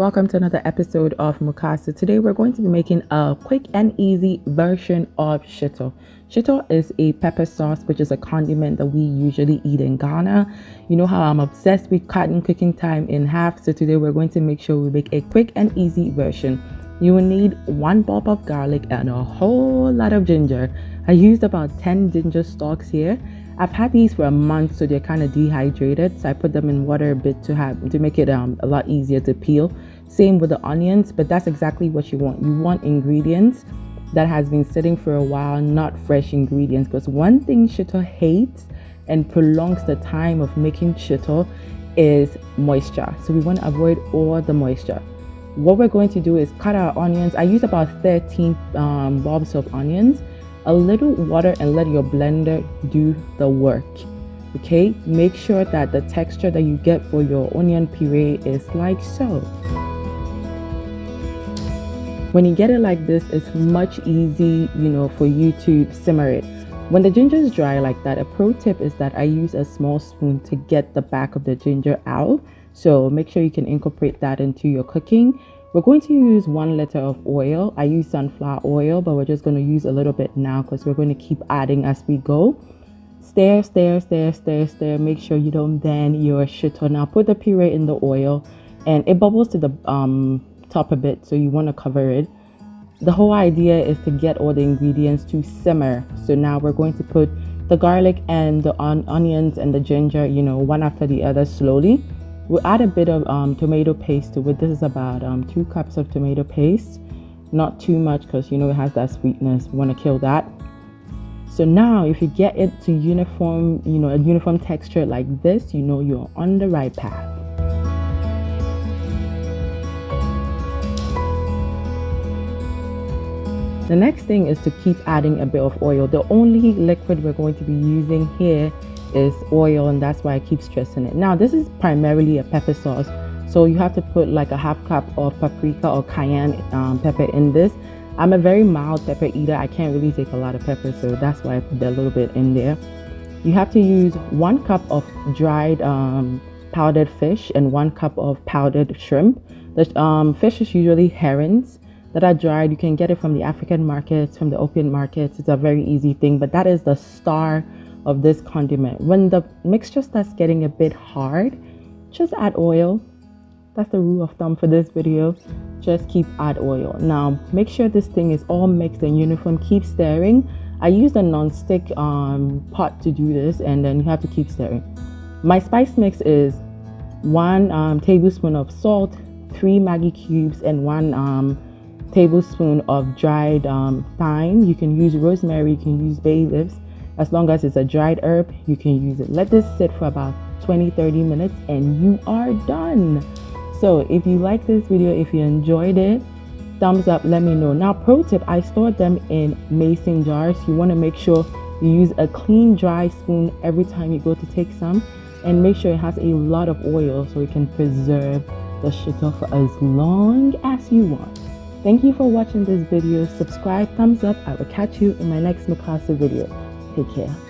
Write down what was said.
welcome to another episode of Mukase. Today we're going to be making a quick and easy version of Shito. Shito is a pepper sauce, which is a condiment that we usually eat in Ghana. You know how I'm obsessed with cutting cooking time in half, so today we're going to make sure we make a quick and easy version. You will need 1 bulb of garlic and a whole lot of ginger. I used about 10 ginger stalks here. I've had these for a month, so they're kind of dehydrated, so I put them in water a bit to make it a lot easier to peel. Same with the onions, but that's exactly what you want. You want ingredients that has been sitting for a while, not fresh ingredients, because one thing Shito hates and prolongs the time of making Shito is moisture. So we want to avoid all the moisture. What we're going to do is cut our onions. I use about 13 bulbs of onions. A little water and let your blender do the work. Okay, make sure that the texture that you get for your onion puree is like so. When you get it like this, it's much easy, for you to simmer it. When the ginger is dry like that, a pro tip is that I use a small spoon to get the back of the ginger out. So make sure you can incorporate that into your cooking. We're going to use 1 liter of oil. I use sunflower oil, but we're just going to use a little bit now because we're going to keep adding as we go. Stir, stir, stir, stir, stir. Make sure you don't burn your Shito. Now put the puree in the oil and it bubbles to the top a bit, so you want to cover it. The whole idea is to get all the ingredients to simmer. So now we're going to put the garlic and the onions and the ginger, one after the other slowly. We'll add a bit of tomato paste to it. This is about 2 cups of tomato paste. Not too much because it has that sweetness. We want to kill that. So now if you get it to uniform, a uniform texture like this, you're on the right path. The next thing is to keep adding a bit of oil. The only liquid we're going to be using here is oil, and that's why I keep stressing it. Now this is primarily a pepper sauce, so you have to put like a 1/2 cup of paprika or cayenne pepper in this. I'm a very mild pepper eater. I can't really take a lot of pepper, so that's why I put a little bit in there. You have to use 1 cup of dried powdered fish and 1 cup of powdered shrimp. The fish is usually herrings that are dried. You can get it from the African markets, from the opium markets. It's a very easy thing, but that is the star of this condiment. When the mixture starts getting a bit hard, just add oil. That's the rule of thumb for this video. Just add oil. Now make sure this thing is all mixed and uniform. Keep stirring. I used a non-stick pot to do this, and then you have to keep stirring. My spice mix is 1 tablespoon of salt, 3 maggi cubes, and 1 tablespoon of dried thyme. You can use rosemary, you can use bay leaves. As long as it's a dried herb, you can use it. Let this sit for about 20-30 minutes and you are done. So if you like this video, if you enjoyed it, thumbs up, let me know. Now pro tip, I stored them in mason jars. You want to make sure you use a clean dry spoon every time you go to take some, and make sure it has a lot of oil so you can preserve the Shito for as long as you want. Thank you for watching this video. Subscribe, thumbs up. I will catch you in my next Mukase video. Take care.